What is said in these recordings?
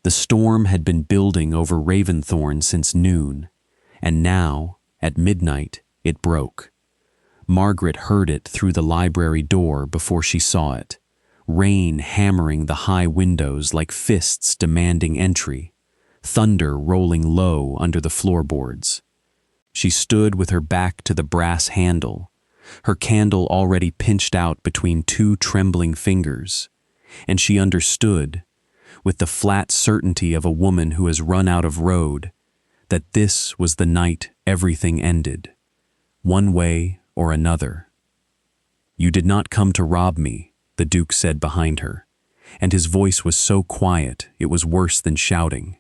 The storm had been building over Raventhorne since noon, and now, at midnight, it broke. Margaret heard it through the library door before she saw it, rain hammering the high windows like fists demanding entry, thunder rolling low under the floorboards. She stood with her back to the brass handle, her candle already pinched out between two trembling fingers, and she understood, with the flat certainty of a woman who has run out of road, that this was the night everything ended, one way or another. "You did not come to rob me," the Duke said behind her, and his voice was so quiet it was worse than shouting.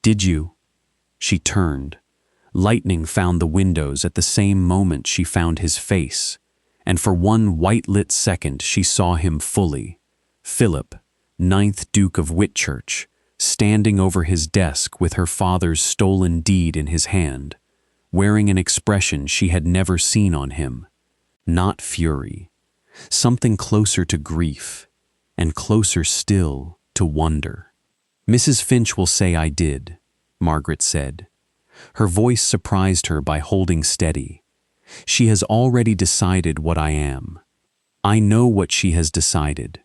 "Did you?" She turned. Lightning found the windows at the same moment she found his face, and for one white-lit second she saw him fully. Philip, 9th Duke of Whitchurch, standing over his desk with her father's stolen deed in his hand, wearing an expression she had never seen on him. Not fury, something closer to grief, and closer still to wonder. "Mrs. Finch will say I did," Margaret said. Her voice surprised her by holding steady. "She has already decided what I am. I know what she has decided."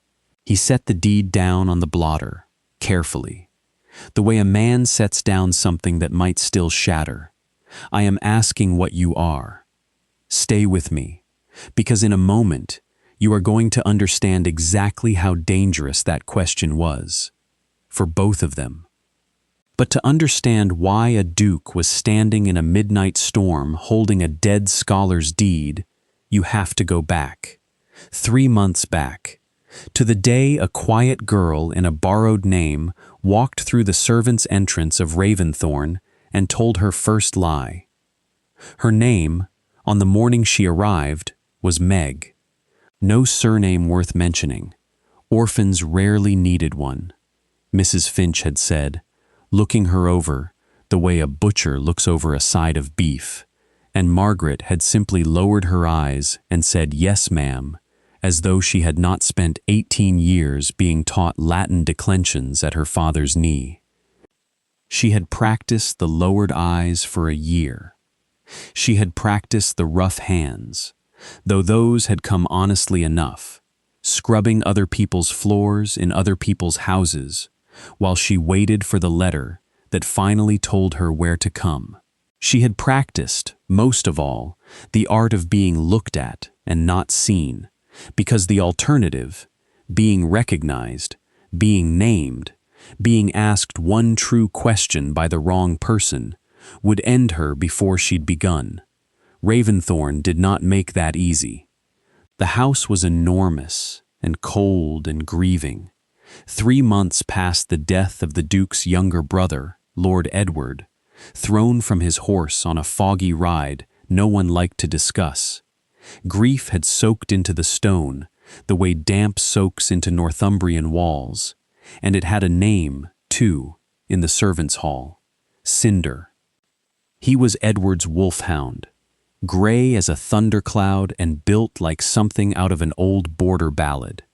He set the deed down on the blotter, carefully, the way a man sets down something that might still shatter. "I am asking what you are. Stay with me, because in a moment you are going to understand exactly how dangerous that question was, for both of them. But to understand why a duke was standing in a midnight storm holding a dead scholar's deed, you have to go back, 3 months back, to the day a quiet girl in a borrowed name walked through the servants' entrance of Raventhorne and told her first lie. Her name, on the morning she arrived, was Meg. No surname worth mentioning. Orphans rarely needed one, Mrs. Finch had said, looking her over the way a butcher looks over a side of beef, and Margaret had simply lowered her eyes and said, "Yes, ma'am," as though she had not spent 18 years being taught Latin declensions at her father's knee. She had practiced the lowered eyes for a year. She had practiced the rough hands, though those had come honestly enough, scrubbing other people's floors in other people's houses, while she waited for the letter that finally told her where to come. She had practiced, most of all, the art of being looked at and not seen, because the alternative, being recognized, being named, being asked one true question by the wrong person, would end her before she'd begun. Raventhorne did not make that easy. The house was enormous and cold and grieving. 3 months past the death of the Duke's younger brother, Lord Edward, thrown from his horse on a foggy ride no one liked to discuss. Grief had soaked into the stone, the way damp soaks into Northumbrian walls, and it had a name, too, in the servants' hall: Cinder. He was Edward's wolfhound, gray as a thundercloud and built like something out of an old border ballad.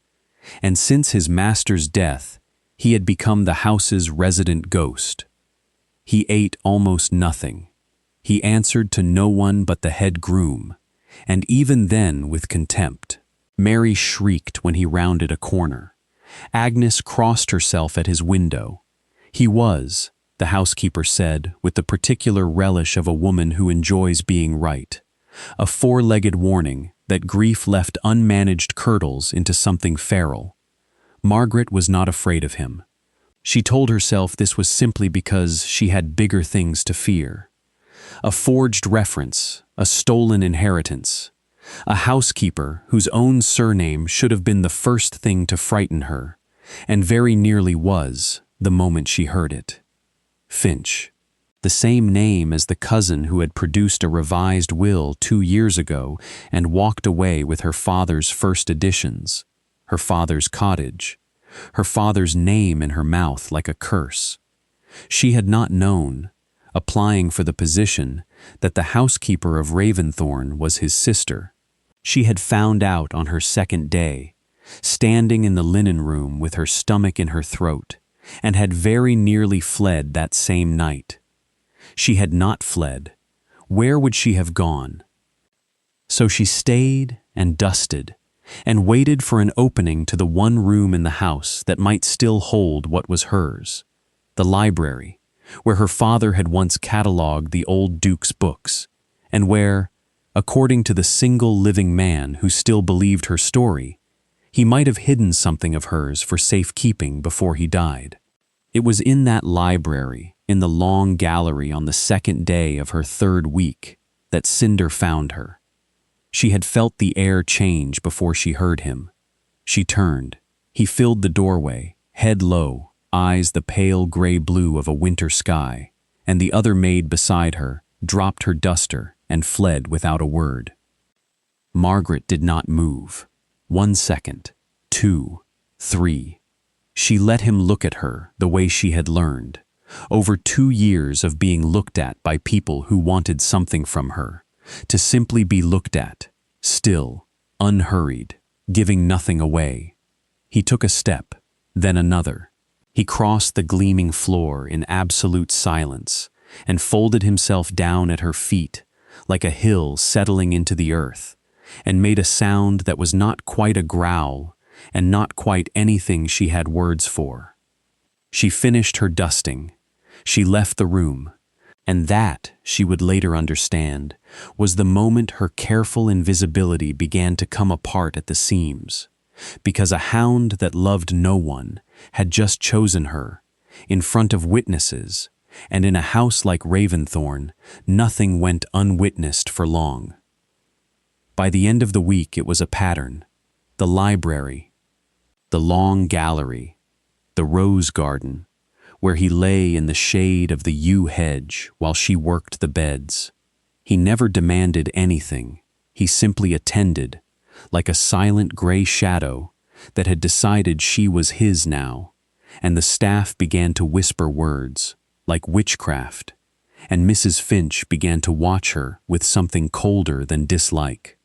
And since his master's death, he had become the house's resident ghost. He ate almost nothing. He answered to no one but the head groom, and even then with contempt. Mary shrieked when he rounded a corner. Agnes crossed herself at his window. He was, the housekeeper said, with the particular relish of a woman who enjoys being right, a four-legged warning that grief left unmanaged curdles into something feral. Margaret was not afraid of him. She told herself this was simply because she had bigger things to fear. A forged reference, a stolen inheritance, a housekeeper whose own surname should have been the first thing to frighten her, and very nearly was the moment she heard it. Finch, the same name as the cousin who had produced a revised will 2 years ago and walked away with her father's first editions, her father's cottage, her father's name in her mouth like a curse. She had not known, applying for the position, that the housekeeper of Raventhorne was his sister. She had found out on her second day, standing in the linen room with her stomach in her throat, and had very nearly fled that same night. She had not fled. Where would she have gone? So she stayed and dusted, and waited for an opening to the one room in the house that might still hold what was hers, the library, where her father had once catalogued the old Duke's books, and where, according to the single living man who still believed her story, he might have hidden something of hers for safekeeping before he died. It was in that library, in the long gallery on the second day of her third week, that Cinder found her. She had felt the air change before she heard him. She turned. He filled the doorway, head low, eyes the pale gray blue of a winter sky, and the other maid beside her dropped her duster and fled without a word. Margaret did not move. 1 second, 2, 3. She let him look at her the way she had learned, over 2 years of being looked at by people who wanted something from her, to simply be looked at, still, unhurried, giving nothing away. He took a step, then another. He crossed the gleaming floor in absolute silence and folded himself down at her feet like a hill settling into the earth, and made a sound that was not quite a growl and not quite anything she had words for. She finished her dusting. She left the room, and that, she would later understand, was the moment her careful invisibility began to come apart at the seams, because a hound that loved no one had just chosen her, in front of witnesses, and in a house like Raventhorne, nothing went unwitnessed for long. By the end of the week it was a pattern: the library, the long gallery, the rose garden, where he lay in the shade of the yew hedge while she worked the beds. He never demanded anything. He simply attended, like a silent gray shadow that had decided she was his now, and the staff began to whisper words, like witchcraft, and Mrs. Finch began to watch her with something colder than dislike.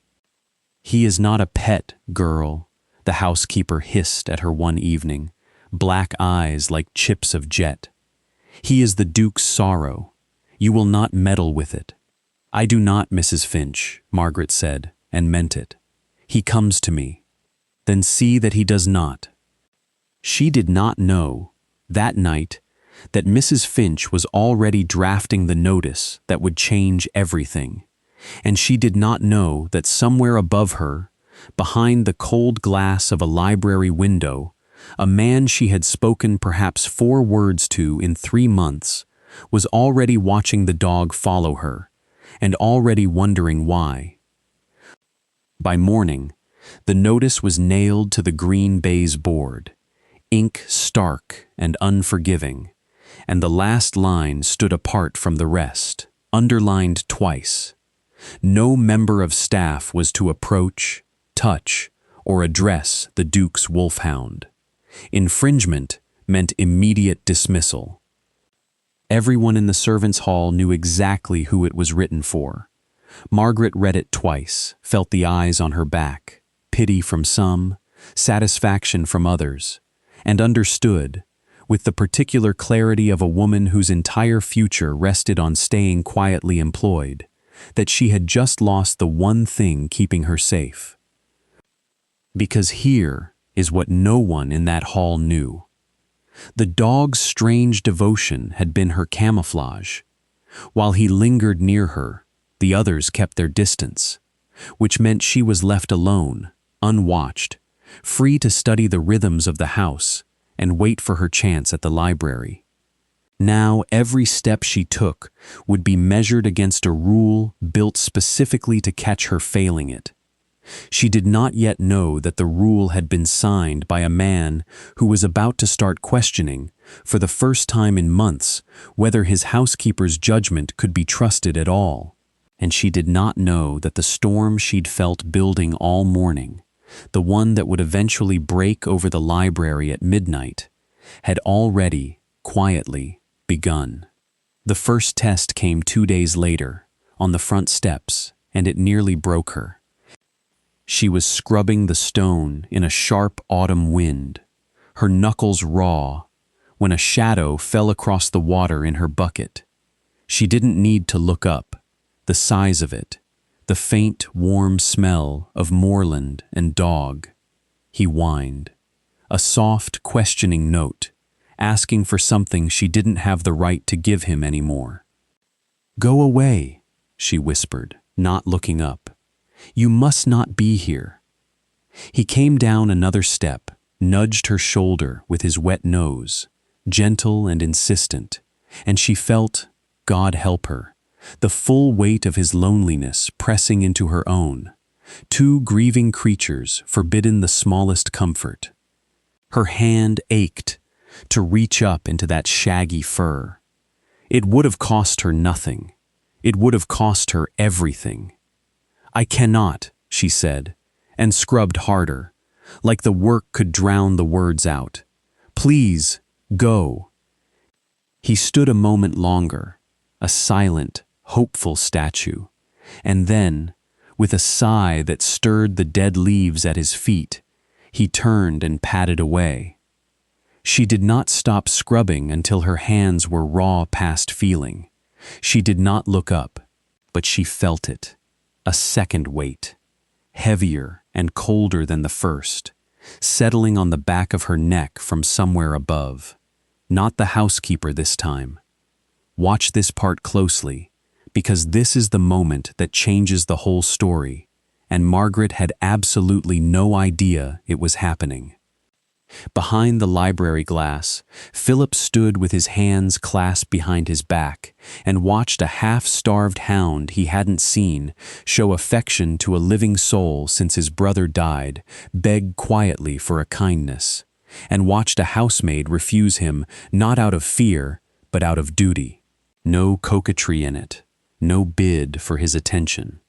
"He is not a pet, girl," the housekeeper hissed at her one evening, black eyes like chips of jet. "He is the Duke's sorrow. You will not meddle with it." "I do not, Mrs. Finch," Margaret said, and meant it. "He comes to me." "Then see that he does not." She did not know, that night, that Mrs. Finch was already drafting the notice that would change everything, and she did not know that somewhere above her, behind the cold glass of a library window, a man she had spoken perhaps 4 words to in 3 months was already watching the dog follow her, and already wondering why. By morning, the notice was nailed to the green baize board, ink stark and unforgiving, and the last line stood apart from the rest, underlined twice. No member of staff was to approach, touch, or address the Duke's Wolfhound. Infringement meant immediate dismissal. Everyone in the servants' hall knew exactly who it was written for. Margaret read it twice, felt the eyes on her back, pity from some, satisfaction from others, and understood, with the particular clarity of a woman whose entire future rested on staying quietly employed, that she had just lost the one thing keeping her safe. Because here is what no one in that hall knew. The dog's strange devotion had been her camouflage. While he lingered near her, the others kept their distance, which meant she was left alone, unwatched, free to study the rhythms of the house and wait for her chance at the library. Now every step she took would be measured against a rule built specifically to catch her failing it. She did not yet know that the rule had been signed by a man who was about to start questioning, for the first time in months, whether his housekeeper's judgment could be trusted at all. And she did not know that the storm she'd felt building all morning, the one that would eventually break over the library at midnight, had already, quietly, begun. The first test came 2 days later, on the front steps, and it nearly broke her. She was scrubbing the stone in a sharp autumn wind, her knuckles raw, when a shadow fell across the water in her bucket. She didn't need to look up. The size of it, the faint, warm smell of moorland and dog. He whined. A soft, questioning note, asking for something she didn't have the right to give him anymore. "Go away," she whispered, not looking up. "You must not be here." He came down another step, nudged her shoulder with his wet nose, gentle and insistent, and she felt, God help her, the full weight of his loneliness pressing into her own, two grieving creatures forbidden the smallest comfort. Her hand ached to reach up into that shaggy fur. It would have cost her nothing. It would have cost her everything. "I cannot," she said, and scrubbed harder, like the work could drown the words out. "Please, go." He stood a moment longer, a silent, hopeful statue, and then, with a sigh that stirred the dead leaves at his feet, he turned and padded away. She did not stop scrubbing until her hands were raw past feeling. She did not look up, but she felt it, a second weight, heavier and colder than the first, settling on the back of her neck from somewhere above. Not the housekeeper this time. Watch this part closely, because this is the moment that changes the whole story, and Margaret had absolutely no idea it was happening. Behind the library glass, Philip stood with his hands clasped behind his back and watched a half-starved hound he hadn't seen show affection to a living soul since his brother died, beg quietly for a kindness, and watched a housemaid refuse him not out of fear, but out of duty. No coquetry in it, no bid for his attention.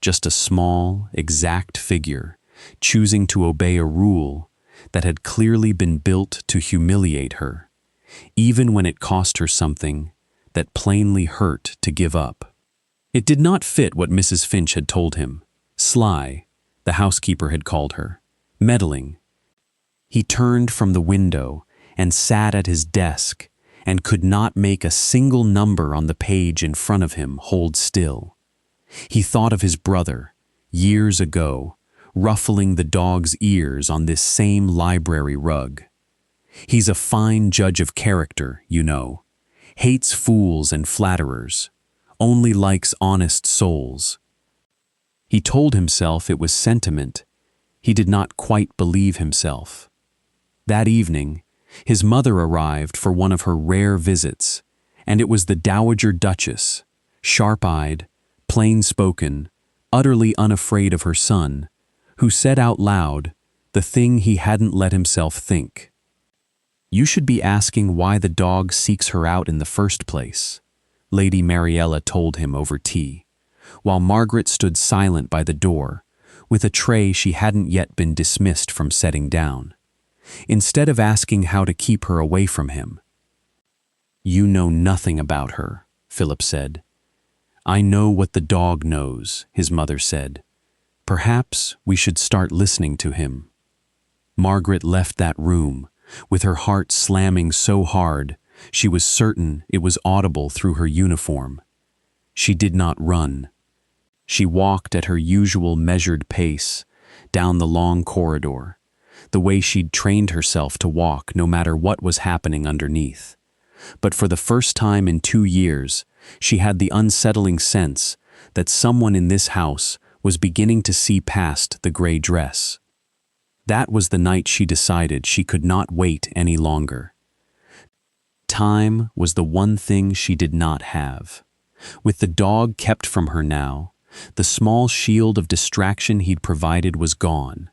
Just a small, exact figure, choosing to obey a rule that had clearly been built to humiliate her, even when it cost her something that plainly hurt to give up. It did not fit what Mrs. Finch had told him. Sly, the housekeeper had called her. Meddling. He turned from the window and sat at his desk and could not make a single number on the page in front of him hold still. He thought of his brother, years ago, ruffling the dog's ears on this same library rug. He's a fine judge of character, you know. Hates fools and flatterers. Only likes honest souls. He told himself it was sentiment. He did not quite believe himself. That evening, his mother arrived for one of her rare visits, and it was the Dowager Duchess, sharp-eyed, plain-spoken, utterly unafraid of her son, who said out loud the thing he hadn't let himself think. "You should be asking why the dog seeks her out in the first place," Lady Mariella told him over tea, while Margaret stood silent by the door, with a tray she hadn't yet been dismissed from setting down, instead of asking how to keep her away from him. "You know nothing about her," Philip said. "I know what the dog knows," his mother said. "Perhaps we should start listening to him." Margaret left that room, with her heart slamming so hard she was certain it was audible through her uniform. She did not run. She walked at her usual measured pace, down the long corridor, the way she'd trained herself to walk no matter what was happening underneath. But for the first time in 2 years, she had the unsettling sense that someone in this house was beginning to see past the gray dress. That was the night she decided she could not wait any longer. Time was the one thing she did not have. With the dog kept from her now, the small shield of distraction he'd provided was gone,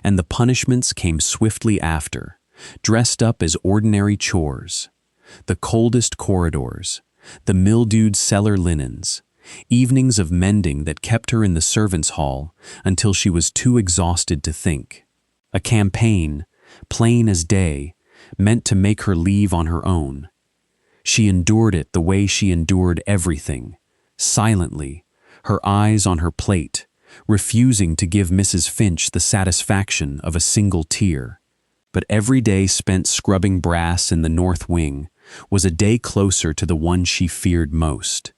and the punishments came swiftly after, dressed up as ordinary chores. The coldest corridors, the mildewed cellar linens, evenings of mending that kept her in the servants' hall until she was too exhausted to think. A campaign, plain as day, meant to make her leave on her own. She endured it the way she endured everything, silently, her eyes on her plate, refusing to give Mrs. Finch the satisfaction of a single tear. but every day spent scrubbing brass in the north wing was a day closer to the one she feared most.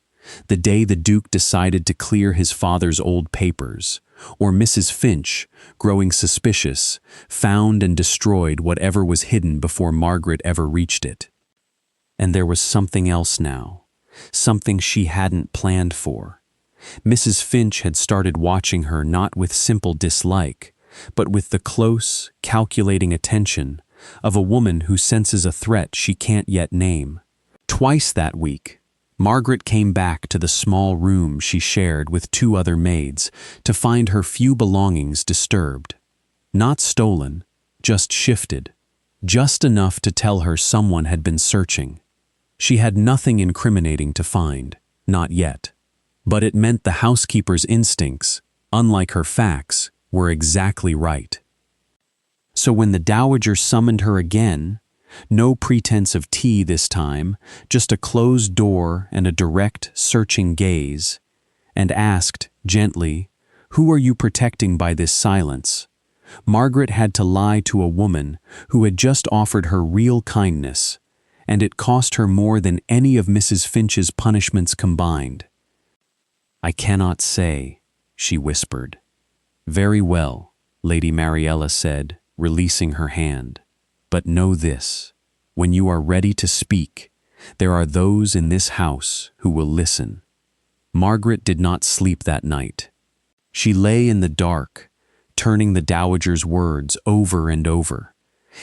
The day the Duke decided to clear his father's old papers, or Mrs. Finch, growing suspicious, found and destroyed whatever was hidden before Margaret ever reached it. And there was something else now, something she hadn't planned for. Mrs. Finch had started watching her not with simple dislike, but with the close, calculating attention of a woman who senses a threat she can't yet name. Twice that week, Margaret came back to the small room she shared with two other maids to find her few belongings disturbed. Not stolen, just shifted, just enough to tell her someone had been searching. She had nothing incriminating to find, not yet. But it meant the housekeeper's instincts, unlike her facts, were exactly right. So when the dowager summoned her again, no pretense of tea this time, just a closed door and a direct, searching gaze, and asked, gently, "Who are you protecting by this silence?" Margaret had to lie to a woman who had just offered her real kindness, and it cost her more than any of Mrs. Finch's punishments combined. "I cannot say," she whispered. "Very well," Lady Mariella said, releasing her hand. "But know this, when you are ready to speak, there are those in this house who will listen." Margaret did not sleep that night. She lay in the dark, turning the dowager's words over and over,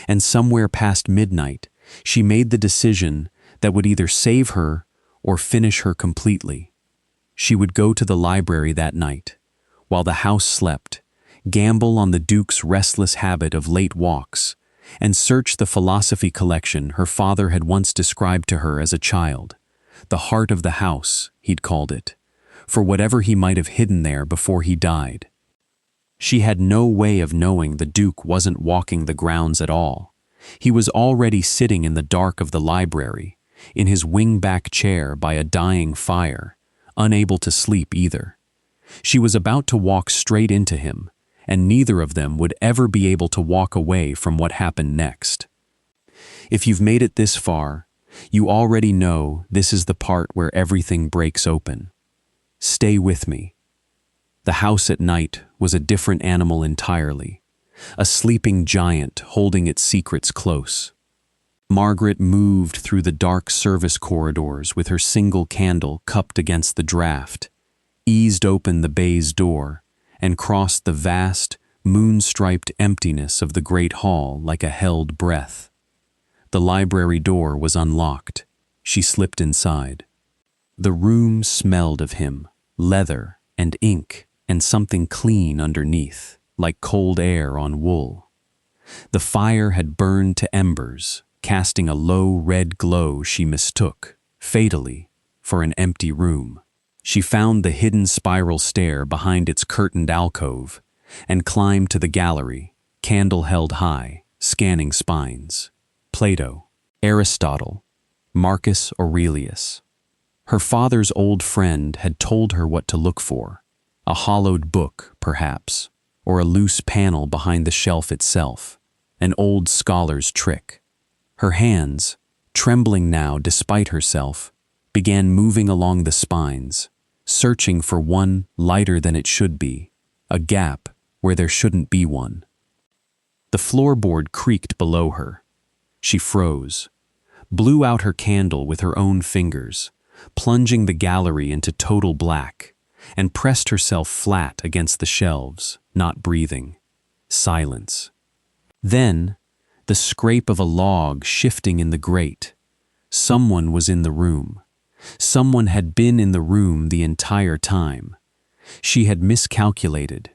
and somewhere past midnight, she made the decision that would either save her or finish her completely. She would go to the library that night, while the house slept, gamble on the Duke's restless habit of late walks, and search the philosophy collection her father had once described to her as a child. The heart of the house, he'd called it, for whatever he might have hidden there before he died. She had no way of knowing the Duke wasn't walking the grounds at all. He was already sitting in the dark of the library, in his wing-back chair by a dying fire, unable to sleep either. She was about to walk straight into him, and neither of them would ever be able to walk away from what happened next. If you've made it this far, you already know this is the part where everything breaks open. Stay with me. The house at night was a different animal entirely, a sleeping giant holding its secrets close. Margaret moved through the dark service corridors with her single candle cupped against the draught, eased open the baize door, and crossed the vast, moon-striped emptiness of the great hall like a held breath. The library door was unlocked. She slipped inside. The room smelled of him, leather and ink and something clean underneath, like cold air on wool. The fire had burned to embers, casting a low red glow she mistook, fatally, for an empty room. She found the hidden spiral stair behind its curtained alcove and climbed to the gallery, candle held high, scanning spines. Plato, Aristotle, Marcus Aurelius. Her father's old friend had told her what to look for, a hollowed book, perhaps, or a loose panel behind the shelf itself, an old scholar's trick. Her hands, trembling now despite herself, began moving along the spines, searching for one lighter than it should be, a gap where there shouldn't be one. The floorboard creaked below her. She froze, blew out her candle with her own fingers, plunging the gallery into total black, and pressed herself flat against the shelves, not breathing. Silence. Then, the scrape of a log shifting in the grate. Someone was in the room. Someone had been in the room the entire time. She had miscalculated,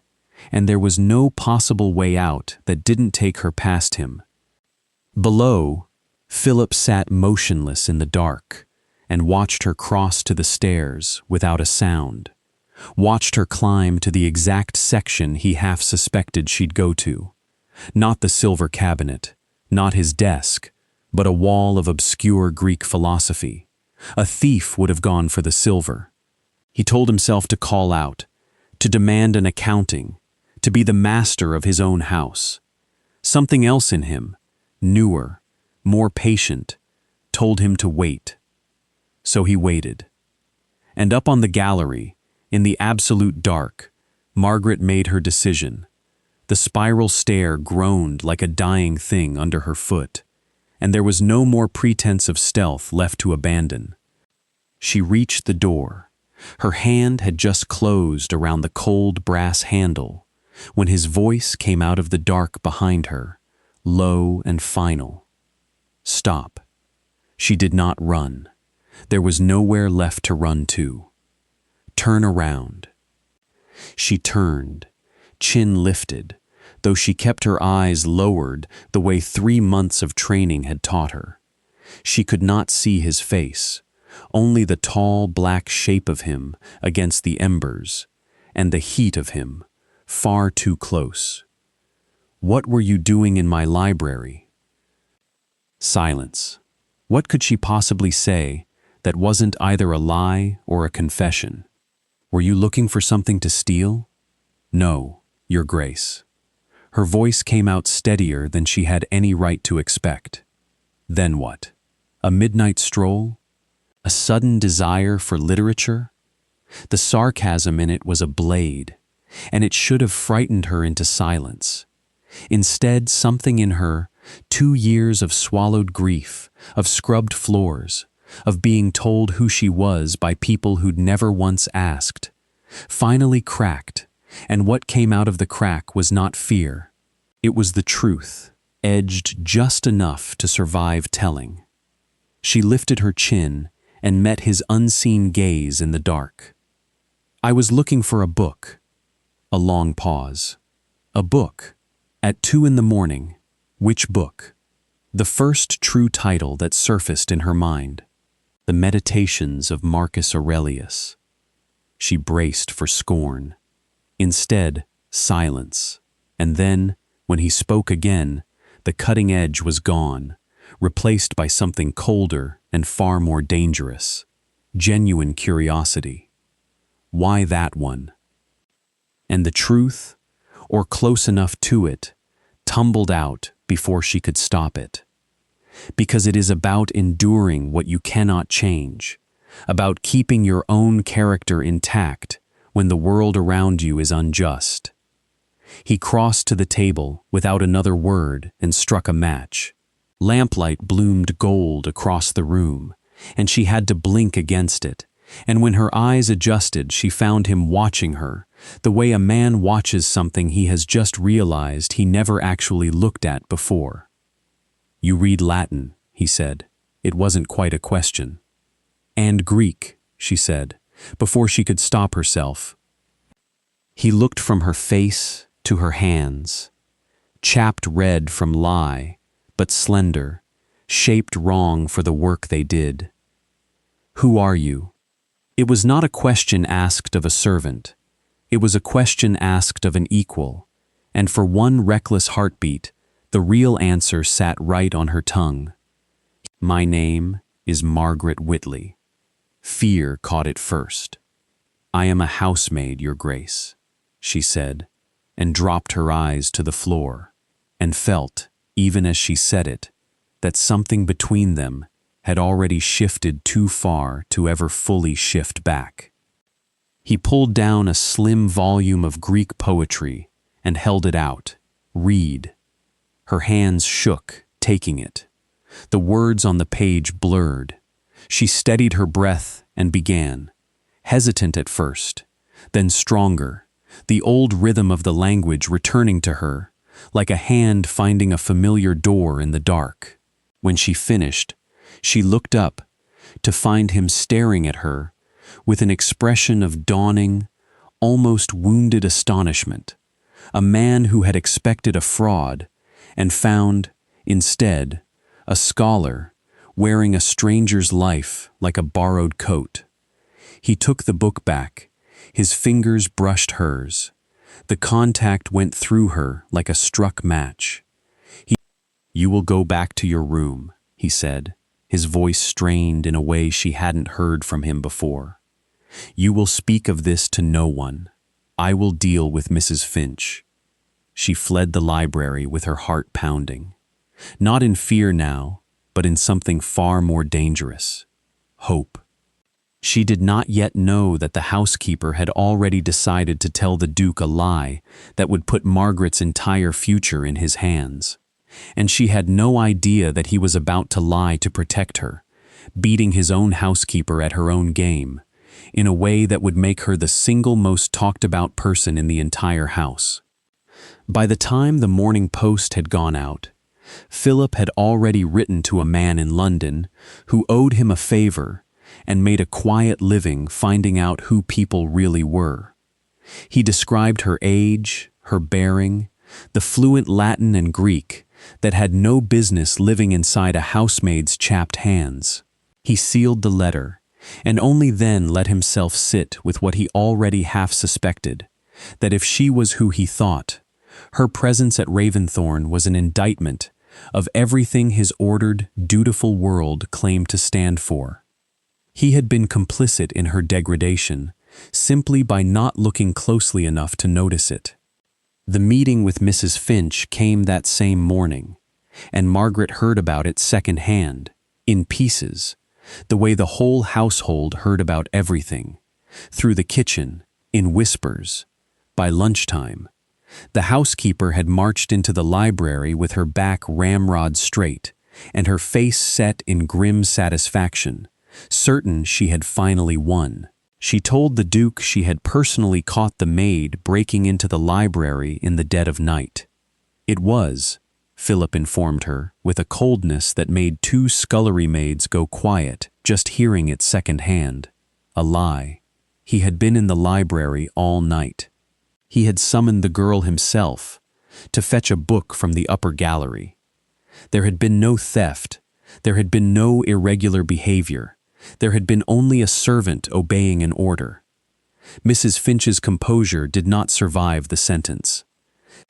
and there was no possible way out that didn't take her past him. Below, Philip sat motionless in the dark and watched her cross to the stairs without a sound, watched her climb to the exact section he half suspected she'd go to. Not the silver cabinet, not his desk, but a wall of obscure Greek philosophy. A thief would have gone for the silver. He told himself to call out, to demand an accounting, to be the master of his own house. Something else in him, newer, more patient, told him to wait. So he waited. And up on the gallery, in the absolute dark, Margaret made her decision. The spiral stair groaned like a dying thing under her foot, and there was no more pretense of stealth left to abandon. She reached the door. Her hand had just closed around the cold brass handle when his voice came out of the dark behind her, low and final. Stop. She did not run. There was nowhere left to run to. Turn around. She turned, chin lifted, though she kept her eyes lowered the way 3 months of training had taught her. She could not see his face, only the tall black shape of him against the embers, and the heat of him, far too close. What were you doing in my library? Silence. What could she possibly say that wasn't either a lie or a confession? Were you looking for something to steal? No, Your Grace. Her voice came out steadier than she had any right to expect. Then what? A midnight stroll? A sudden desire for literature? The sarcasm in it was a blade, and it should have frightened her into silence. Instead, something in her, 2 years of swallowed grief, of scrubbed floors, of being told who she was by people who'd never once asked, finally cracked, and what came out of the crack was not fear. It was the truth, edged just enough to survive telling. She lifted her chin and met his unseen gaze in the dark. I was looking for a book. A long pause. A book. At 2 a.m. Which book? The first true title that surfaced in her mind. The Meditations of Marcus Aurelius. She braced for scorn. Instead, silence. And then, when he spoke again, the cutting edge was gone, replaced by something colder and far more dangerous. Genuine curiosity. Why that one? And the truth, or close enough to it, tumbled out before she could stop it. Because it is about enduring what you cannot change, about keeping your own character intact when the world around you is unjust. He crossed to the table without another word and struck a match. Lamplight bloomed gold across the room, and she had to blink against it, and when her eyes adjusted, she found him watching her, the way a man watches something he has just realized he never actually looked at before. You read Latin, he said. It wasn't quite a question. And Greek, she said, before she could stop herself. He looked from her face to her hands, chapped red from lie, but slender, shaped wrong for the work they did. Who are you? It was not a question asked of a servant. It was a question asked of an equal, and for one reckless heartbeat, the real answer sat right on her tongue. My name is Margaret Whitley. Fear caught it first. I am a housemaid, Your Grace, she said, and dropped her eyes to the floor, and felt, even as she said it, that something between them had already shifted too far to ever fully shift back. He pulled down a slim volume of Greek poetry and held it out. Read. Her hands shook, taking it. The words on the page blurred. She steadied her breath and began, hesitant at first, then stronger, the old rhythm of the language returning to her, like a hand finding a familiar door in the dark. When she finished, she looked up to find him staring at her with an expression of dawning, almost wounded astonishment, a man who had expected a fraud and found, instead, a scholar wearing a stranger's life like a borrowed coat. He took the book back. His fingers brushed hers. The contact went through her like a struck match. You will go back to your room, he said, his voice strained in a way she hadn't heard from him before. You will speak of this to no one. I will deal with Mrs. Finch. She fled the library with her heart pounding. Not in fear now, but in something far more dangerous: hope. She did not yet know that the housekeeper had already decided to tell the Duke a lie that would put Margaret's entire future in his hands. And she had no idea that he was about to lie to protect her, beating his own housekeeper at her own game, in a way that would make her the single most talked about person in the entire house. By the time the Morning Post had gone out, Philip had already written to a man in London who owed him a favor and made a quiet living finding out who people really were. He described her age, her bearing, the fluent Latin and Greek that had no business living inside a housemaid's chapped hands. He sealed the letter, and only then let himself sit with what he already half suspected, that if she was who he thought, her presence at Raventhorne was an indictment of everything his ordered, dutiful world claimed to stand for. He had been complicit in her degradation simply by not looking closely enough to notice it. The meeting with Mrs. Finch came that same morning, and Margaret heard about it second-hand, in pieces, the way the whole household heard about everything, through the kitchen, in whispers. By lunchtime, the housekeeper had marched into the library with her back ramrod straight and her face set in grim satisfaction, certain she had finally won. She told the Duke she had personally caught the maid breaking into the library in the dead of night. It was, Philip informed her, with a coldness that made 2 scullery maids go quiet just hearing it second-hand, a lie. He had been in the library all night. He had summoned the girl himself to fetch a book from the upper gallery. There had been no theft. There had been no irregular behavior. There had been only a servant obeying an order. Mrs. Finch's composure did not survive the sentence.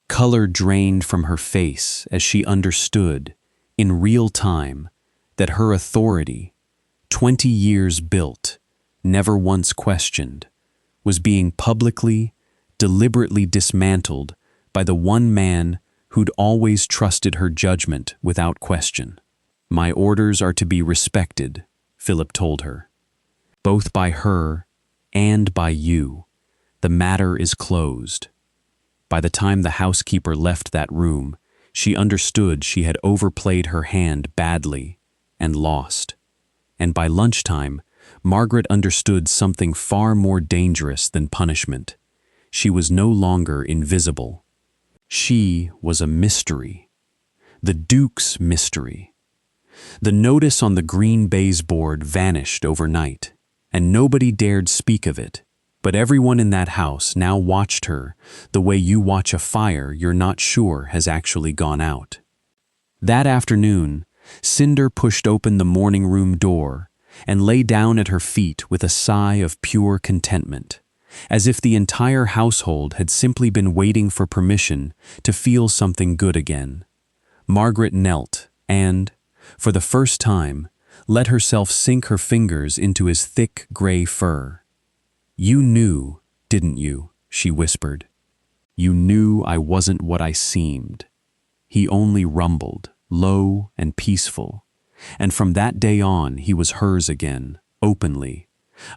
Color drained from her face as she understood, in real time, that her authority, 20 years built, never once questioned, was being publicly, deliberately dismantled by the one man who'd always trusted her judgment without question. "My orders are to be respected," Philip told her. "Both by her and by you. The matter is closed." By the time the housekeeper left that room, she understood she had overplayed her hand badly and lost. And by lunchtime, Margaret understood something far more dangerous than punishment. She was no longer invisible. She was a mystery. The Duke's mystery. The notice on the green baize board vanished overnight, and nobody dared speak of it, but everyone in that house now watched her the way you watch a fire you're not sure has actually gone out. That afternoon, Cinder pushed open the morning room door and lay down at her feet with a sigh of pure contentment, as if the entire household had simply been waiting for permission to feel something good again. Margaret knelt and, for the first time, let herself sink her fingers into his thick gray fur. "You knew, didn't you?" she whispered. "You knew I wasn't what I seemed." He only rumbled, low and peaceful, and from that day on he was hers again, openly,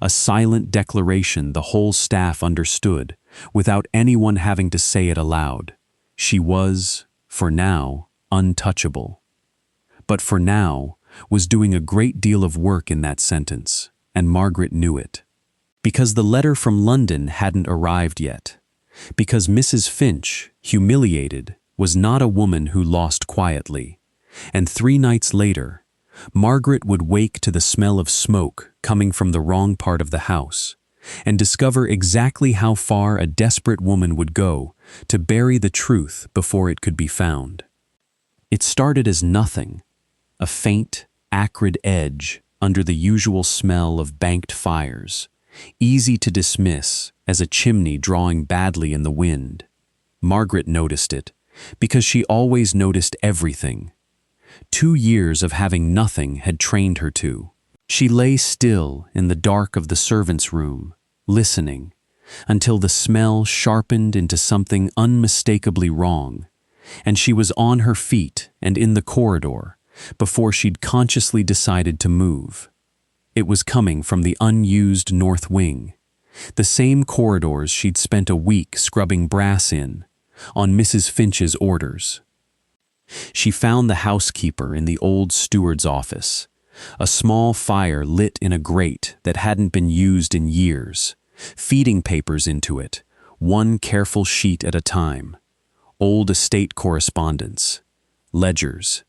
a silent declaration the whole staff understood, without anyone having to say it aloud. She was, for now, untouchable. But for now was doing a great deal of work in that sentence, and Margaret knew it. Because the letter from London hadn't arrived yet. Because Mrs. Finch, humiliated, was not a woman who lost quietly. And 3 nights later, Margaret would wake to the smell of smoke coming from the wrong part of the house, and discover exactly how far a desperate woman would go to bury the truth before it could be found. It started as nothing, a faint, acrid edge under the usual smell of banked fires, easy to dismiss as a chimney drawing badly in the wind. Margaret noticed it, because she always noticed everything. 2 years of having nothing had trained her to. She lay still in the dark of the servants' room, listening, until the smell sharpened into something unmistakably wrong, and she was on her feet and in the corridor before she'd consciously decided to move. It was coming from the unused north wing, the same corridors she'd spent a week scrubbing brass in, on Mrs. Finch's orders. She found the housekeeper in the old steward's office, a small fire lit in a grate that hadn't been used in years, feeding papers into it, one careful sheet at a time. Old estate correspondence, ledgers,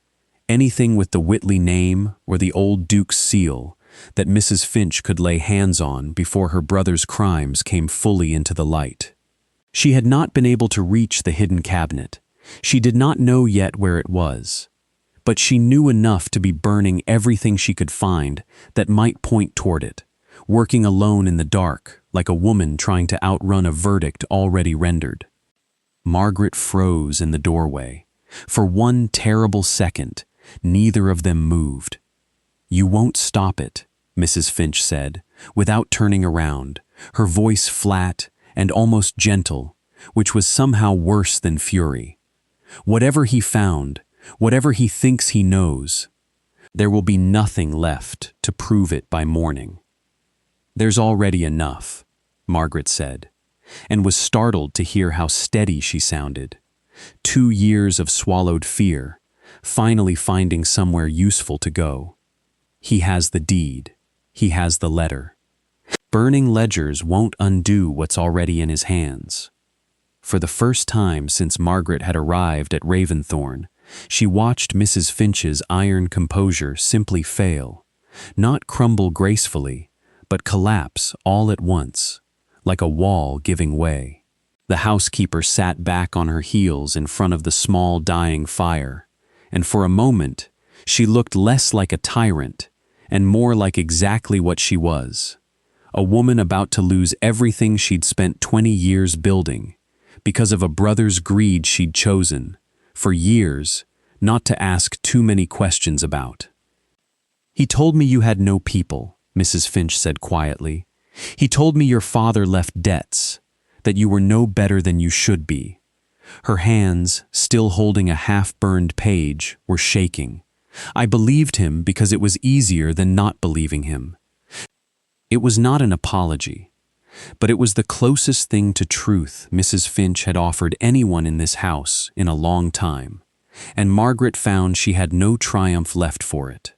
anything with the Whitley name or the old Duke's seal that Mrs. Finch could lay hands on before her brother's crimes came fully into the light. She had not been able to reach the hidden cabinet. She did not know yet where it was, but she knew enough to be burning everything she could find that might point toward it, working alone in the dark like a woman trying to outrun a verdict already rendered. Margaret froze in the doorway. For one terrible second, neither of them moved. "You won't stop it," Mrs. Finch said, without turning around, her voice flat and almost gentle, which was somehow worse than fury. "Whatever he found, whatever he thinks he knows, there will be nothing left to prove it by morning." "There's already enough," Margaret said, and was startled to hear how steady she sounded. 2 years of swallowed fear, finally finding somewhere useful to go. He has the deed. He has the letter. Burning ledgers won't undo what's already in his hands. For the first time since Margaret had arrived at Raventhorne, she watched Mrs. Finch's iron composure simply fail, not crumble gracefully, but collapse all at once, like a wall giving way. The housekeeper sat back on her heels in front of the small dying fire, and for a moment she looked less like a tyrant and more like exactly what she was, a woman about to lose everything she'd spent 20 years building, because of a brother's greed she'd chosen, for years, not to ask too many questions about. "He told me you had no people," Mrs. Finch said quietly. "He told me your father left debts, that you were no better than you should be." Her hands, still holding a half-burned page, were shaking. "I believed him because it was easier than not believing him." It was not an apology, but it was the closest thing to truth Mrs. Finch had offered anyone in this house in a long time, and Margaret found she had no triumph left for it,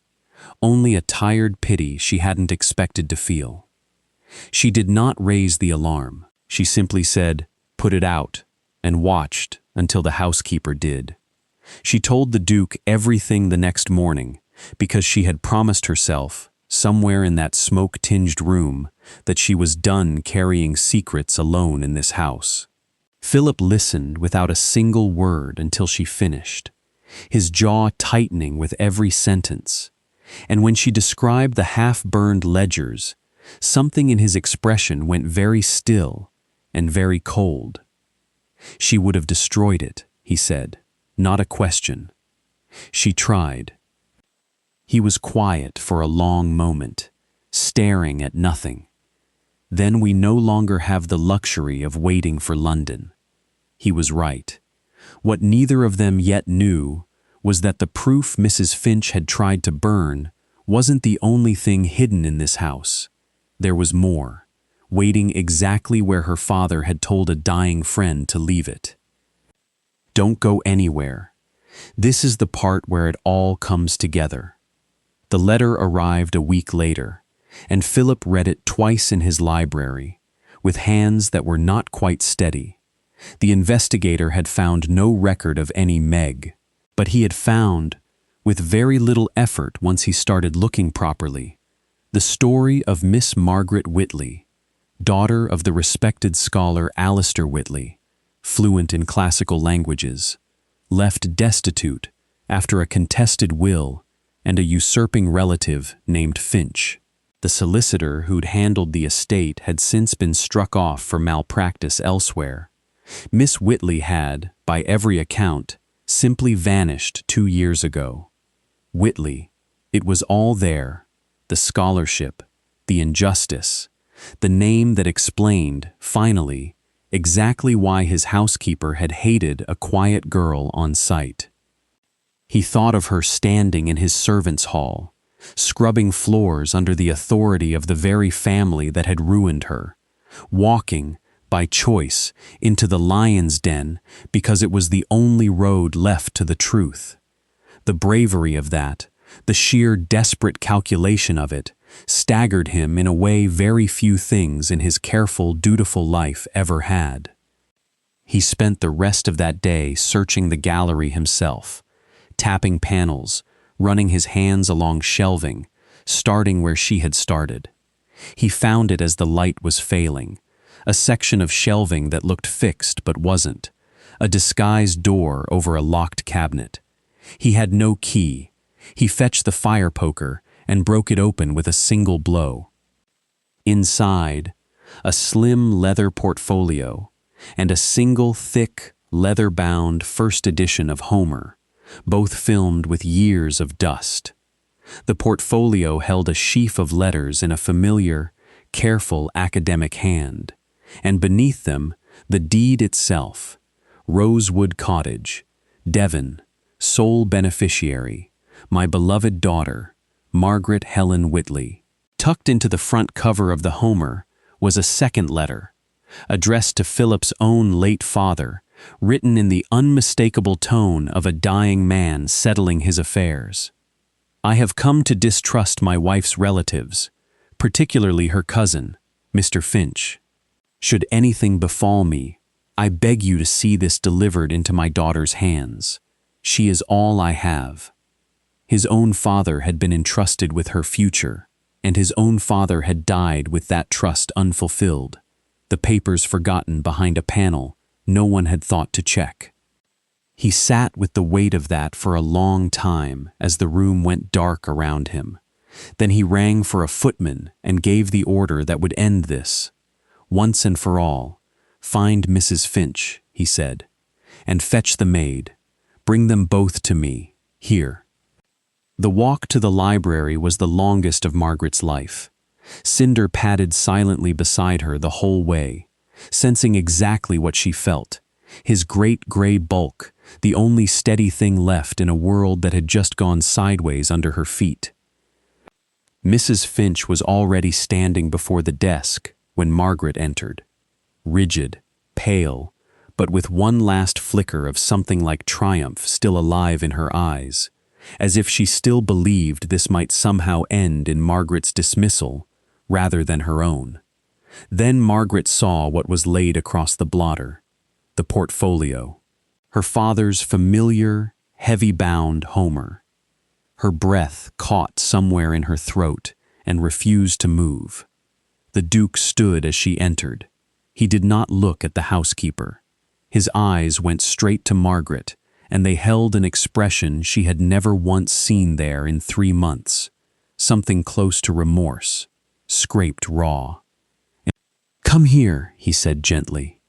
only a tired pity she hadn't expected to feel. She did not raise the alarm. She simply said, "Put it out," and watched until the housekeeper did. She told the Duke everything the next morning because she had promised herself, somewhere in that smoke-tinged room, that she was done carrying secrets alone in this house. Philip listened without a single word until she finished, his jaw tightening with every sentence, and when she described the half-burned ledgers, something in his expression went very still and very cold. "She would have destroyed it," he said, not a question. She tried. He was quiet for a long moment, staring at nothing. "Then we no longer have the luxury of waiting for London." He was right. What neither of them yet knew was that the proof Mrs. Finch had tried to burn wasn't the only thing hidden in this house. There was more, waiting exactly where her father had told a dying friend to leave it. "Don't go anywhere. This is the part where it all comes together." The letter arrived a week later, and Philip read it twice in his library, with hands that were not quite steady. The investigator had found no record of any Meg, but he had found, with very little effort once he started looking properly, the story of Miss Margaret Whitley, daughter of the respected scholar Alistair Whitley, fluent in classical languages, left destitute after a contested will and a usurping relative named Finch. The solicitor who'd handled the estate had since been struck off for malpractice elsewhere. Miss Whitley had, by every account, simply vanished 2 years ago. Whitley, it was all there, the scholarship, the injustice, the name that explained, finally, exactly why his housekeeper had hated a quiet girl on sight. He thought of her standing in his servants' hall, scrubbing floors under the authority of the very family that had ruined her, walking, by choice, into the lion's den because it was the only road left to the truth. The bravery of that, the sheer desperate calculation of it, staggered him in a way very few things in his careful, dutiful life ever had. He spent the rest of that day searching the gallery himself, tapping panels, running his hands along shelving, starting where she had started. He found it as the light was failing, a section of shelving that looked fixed but wasn't, a disguised door over a locked cabinet. He had no key. He fetched the fire poker and broke it open with a single blow. Inside, a slim leather portfolio and a single thick, leather-bound first edition of Homer, both filmed with years of dust. The portfolio held a sheaf of letters in a familiar, careful academic hand, and beneath them the deed itself, Rosewood Cottage, Devon, sole beneficiary, my beloved daughter, Margaret Helen Whitley. Tucked into the front cover of the Homer was a second letter, addressed to Philip's own late father, written in the unmistakable tone of a dying man settling his affairs. I have come to distrust my wife's relatives, particularly her cousin, Mr. Finch. Should anything befall me, I beg you to see this delivered into my daughter's hands. She is all I have. His own father had been entrusted with her future, and his own father had died with that trust unfulfilled, the papers forgotten behind a panel no one had thought to check. He sat with the weight of that for a long time as the room went dark around him. Then he rang for a footman and gave the order that would end this. Once and for all, find Mrs. Finch, he said, and fetch the maid. Bring them both to me, here. The walk to the library was the longest of Margaret's life. Cinder padded silently beside her the whole way, sensing exactly what she felt. His great gray bulk, the only steady thing left in a world that had just gone sideways under her feet. Mrs. Finch was already standing before the desk when Margaret entered, rigid, pale, but with one last flicker of something like triumph still alive in her eyes, as if she still believed this might somehow end in Margaret's dismissal rather than her own. Then Margaret saw what was laid across the blotter, the portfolio, her father's familiar, heavy-bound Homer. Her breath caught somewhere in her throat and refused to move. The Duke stood as she entered. He did not look at the housekeeper. His eyes went straight to Margaret, and they held an expression she had never once seen there in 3 months, something close to remorse, scraped raw. "Come here," he said gently.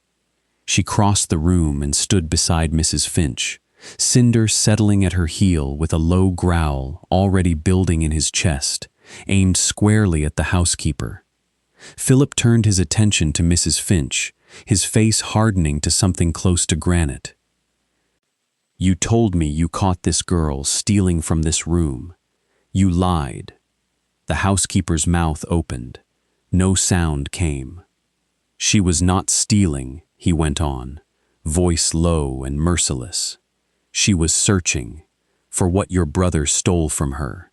She crossed the room and stood beside Mrs. Finch, Cinder settling at her heel with a low growl already building in his chest, aimed squarely at the housekeeper. Philip turned his attention to Mrs. Finch, his face hardening to something close to granite. "You told me you caught this girl stealing from this room. You lied." The housekeeper's mouth opened. No sound came. "She was not stealing," he went on, voice low and merciless. "She was searching for what your brother stole from her.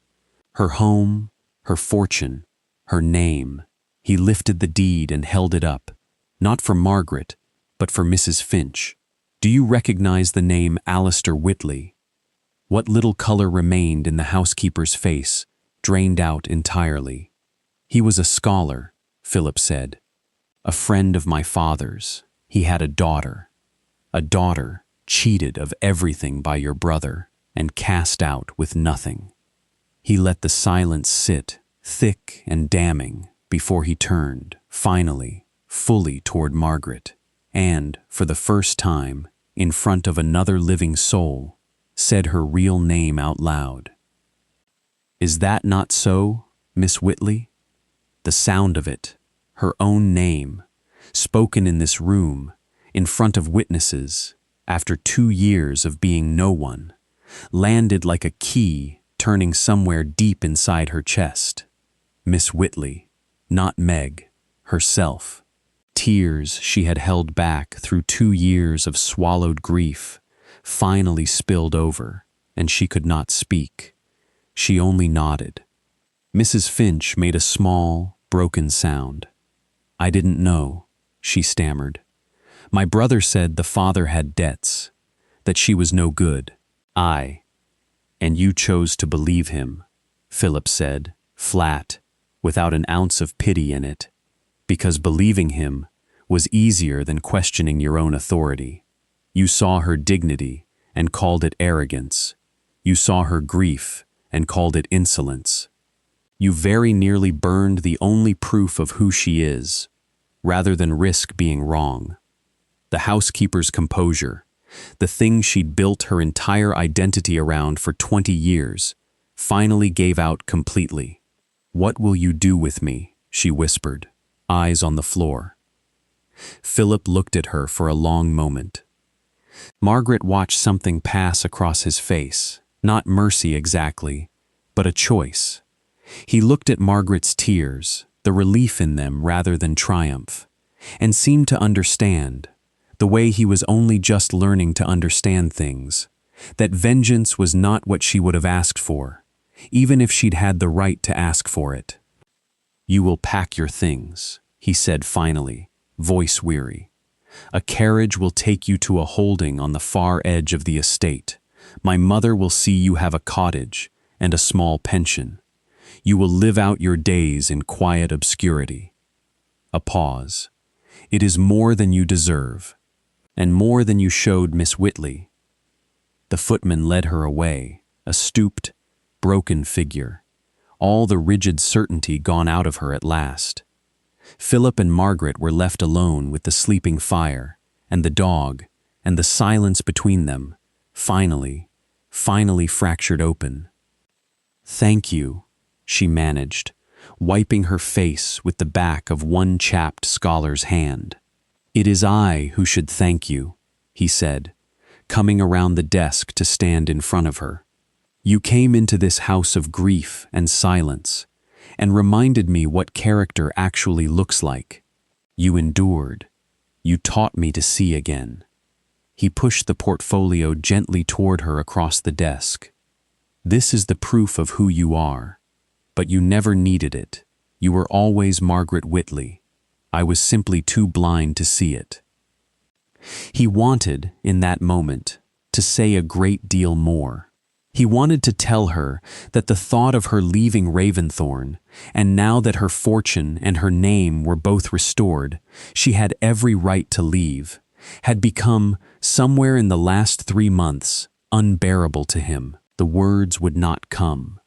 Her home, her fortune, her name." He lifted the deed and held it up, not for Margaret, but for Mrs. Finch. "Do you recognize the name Alistair Whitley?" What little color remained in the housekeeper's face drained out entirely. "He was a scholar," Philip said. "A friend of my father's. He had a daughter cheated of everything by your brother and cast out with nothing." He let the silence sit, thick and damning, before he turned, finally, fully toward Margaret, and, for the first time, in front of another living soul, said her real name out loud. "Is that not so, Miss Whitley?" The sound of it, her own name, spoken in this room, in front of witnesses, after 2 years of being no one, landed like a key turning somewhere deep inside her chest. Miss Whitley, not Meg, herself. Tears she had held back through 2 years of swallowed grief finally spilled over, and she could not speak. She only nodded. Mrs. Finch made a small, broken sound. "I didn't know," she stammered. "My brother said the father had debts, that she was no good." "And you chose to believe him," Philip said, flat, without an ounce of pity in it, "because believing him was easier than questioning your own authority. You saw her dignity and called it arrogance. You saw her grief and called it insolence. You very nearly burned the only proof of who she is, rather than risk being wrong. The housekeeper's composure, the thing she'd built her entire identity around for 20 years, finally gave out completely. "What will you do with me?" she whispered, eyes on the floor. Philip looked at her for a long moment. Margaret watched something pass across his face, not mercy exactly, but a choice. He looked at Margaret's tears, the relief in them rather than triumph, and seemed to understand, the way he was only just learning to understand things, that vengeance was not what she would have asked for, even if she'd had the right to ask for it. "You will pack your things," he said finally, voice weary. "A carriage will take you to a holding on the far edge of the estate. My mother will see you have a cottage and a small pension. You will live out your days in quiet obscurity." A pause. "It is more than you deserve, and more than you showed Miss Whitley." The footman led her away, a stooped, broken figure, all the rigid certainty gone out of her at last. Philip and Margaret were left alone with the sleeping fire, and the dog, and the silence between them, finally fractured open. "Thank you," she managed, wiping her face with the back of one chapped scholar's hand. "It is I who should thank you," he said, coming around the desk to stand in front of her. "You came into this house of grief and silence, and reminded me what character actually looks like. You endured. You taught me to see again." He pushed the portfolio gently toward her across the desk. "This is the proof of who you are. But you never needed it. You were always Margaret Whitley. I was simply too blind to see it." He wanted, in that moment, to say a great deal more. He wanted to tell her that the thought of her leaving Raventhorne, and now that her fortune and her name were both restored, she had every right to leave, had become, somewhere in the last 3 months, unbearable to him. The words would not come.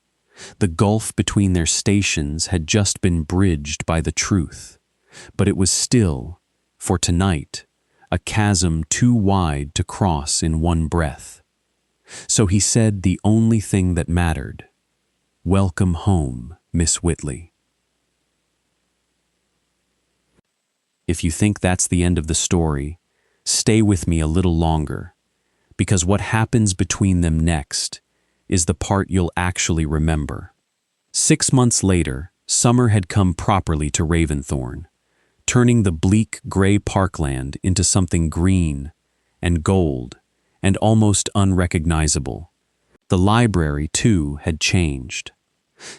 The gulf between their stations had just been bridged by the truth, but it was still, for tonight, a chasm too wide to cross in one breath. So he said the only thing that mattered. "Welcome home, Miss Whitley." If you think that's the end of the story, stay with me a little longer, because what happens between them next is the part you'll actually remember. 6 months later, summer had come properly to Raventhorne, turning the bleak gray parkland into something green and gold and almost unrecognizable. The library, too, had changed.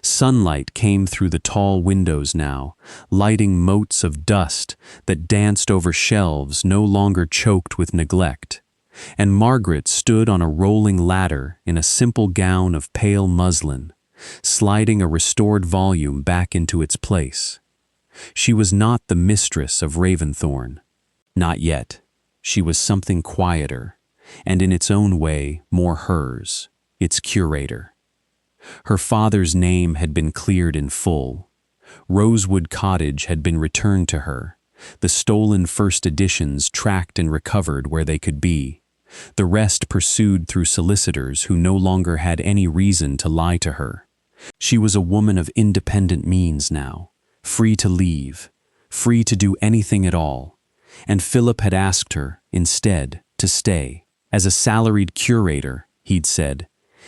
Sunlight came through the tall windows now, lighting motes of dust that danced over shelves no longer choked with neglect, and Margaret stood on a rolling ladder in a simple gown of pale muslin, sliding a restored volume back into its place. She was not the mistress of Raventhorne. Not yet. She was something quieter, and in its own way more hers, its curator. Her father's name had been cleared in full. Rosewood Cottage had been returned to her, the stolen first editions tracked and recovered where they could be, the rest pursued through solicitors who no longer had any reason to lie to her. She was a woman of independent means now, free to leave, free to do anything at all, and Philip had asked her, instead, to stay. As a salaried curator, he'd said,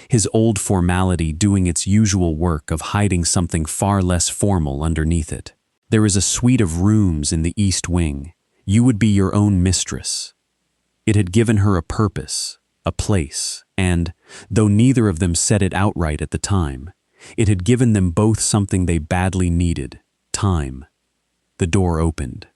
his old formality doing its usual work of hiding something far less formal underneath it. There is a suite of rooms in the East Wing. You would be your own mistress. It had given her a purpose, a place, and, though neither of them said it outright at the time, it had given them both something they badly needed: time. The door opened.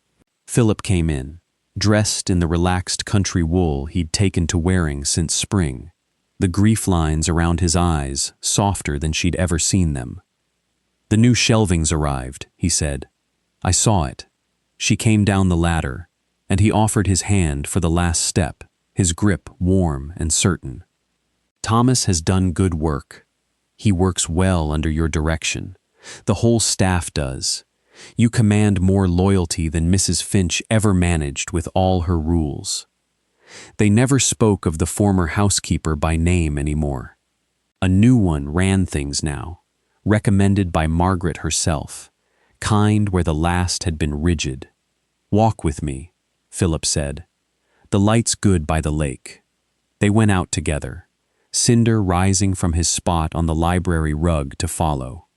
Philip came in, dressed in the relaxed country wool he'd taken to wearing since spring, the grief lines around his eyes softer than she'd ever seen them. "The new shelving's arrived," he said. "I saw it." She came down the ladder, and he offered his hand for the last step, his grip warm and certain. "Thomas has done good work. He works well under your direction. The whole staff does. You command more loyalty than Mrs. Finch ever managed with all her rules." They never spoke of the former housekeeper by name anymore. A new one ran things now, recommended by Margaret herself, kind where the last had been rigid. "Walk with me," Philip said. "The light's good by the lake." They went out together, Cinder rising from his spot on the library rug to follow.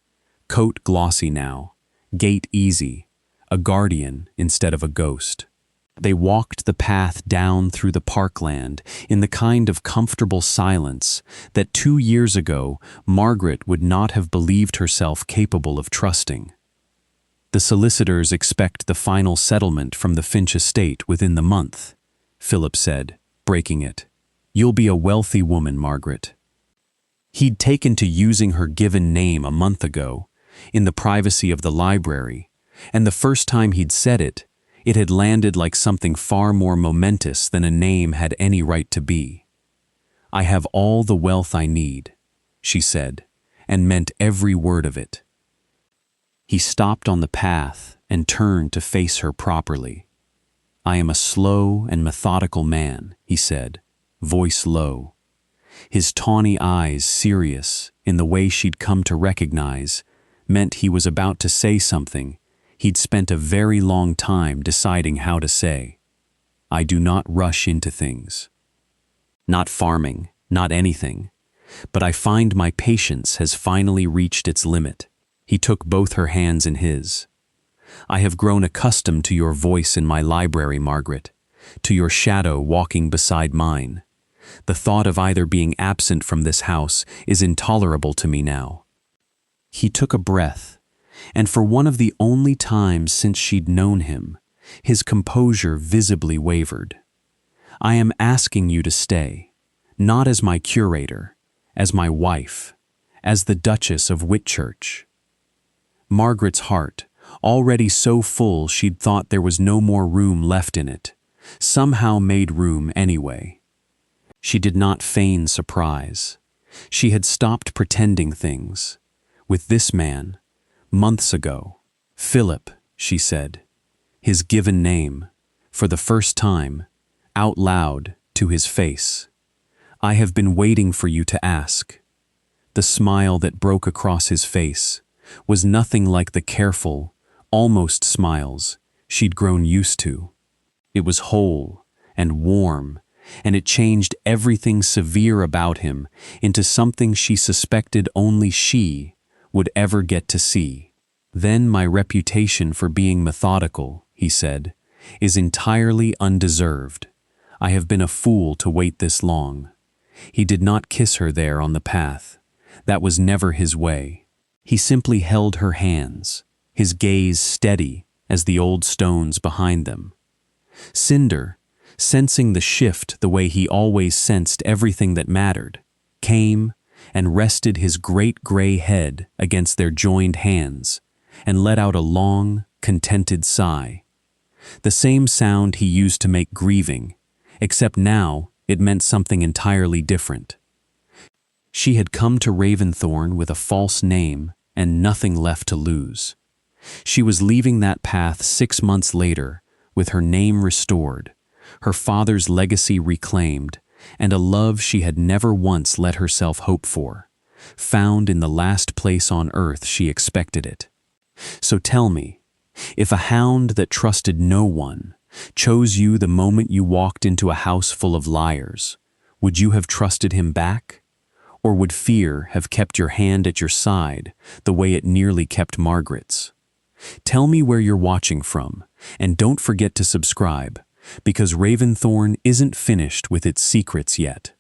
Coat glossy now, gait easy, a guardian instead of a ghost. They walked the path down through the parkland in the kind of comfortable silence that 2 years ago Margaret would not have believed herself capable of trusting. "The solicitors expect the final settlement from the Finch estate within the month," Philip said, breaking it. "You'll be a wealthy woman, Margaret." He'd taken to using her given name a month ago, in the privacy of the library, and the first time he'd said it, it had landed like something far more momentous than a name had any right to be. "I have all the wealth I need," she said, and meant every word of it. He stopped on the path and turned to face her properly. "I am a slow and methodical man," he said, voice low. His tawny eyes, serious in the way she'd come to recognize, meant he was about to say something he'd spent a very long time deciding how to say. "I do not rush into things. Not farming, not anything. But I find my patience has finally reached its limit." He took both her hands in his. "I have grown accustomed to your voice in my library, Margaret, to your shadow walking beside mine. The thought of either being absent from this house is intolerable to me now." He took a breath, and for one of the only times since she'd known him, his composure visibly wavered. "I am asking you to stay, not as my curator, as my wife, as the Duchess of Whitchurch." Margaret's heart, already so full she'd thought there was no more room left in it, somehow made room anyway. She did not feign surprise. She had stopped pretending things. With this man, months ago, "Philip," she said, his given name, for the first time, out loud to his face. "I have been waiting for you to ask." The smile that broke across his face was nothing like the careful, almost smiles she'd grown used to. It was whole and warm, and it changed everything severe about him into something she suspected only she would ever get to see. "Then my reputation for being methodical," he said, "is entirely undeserved. I have been a fool to wait this long." He did not kiss her there on the path. That was never his way. He simply held her hands, his gaze steady as the old stones behind them. Cinder, sensing the shift the way he always sensed everything that mattered, came and rested his great gray head against their joined hands and let out a long, contented sigh. The same sound he used to make grieving, except now it meant something entirely different. She had come to Raventhorne with a false name and nothing left to lose. She was leaving that path 6 months later with her name restored, her father's legacy reclaimed, and a love she had never once let herself hope for, found in the last place on earth she expected it. So tell me, if a hound that trusted no one, chose you the moment you walked into a house full of liars, would you have trusted him back? Or would fear have kept your hand at your side the way it nearly kept Margaret's? Tell me where you're watching from, and don't forget to subscribe, because Raventhorne isn't finished with its secrets yet.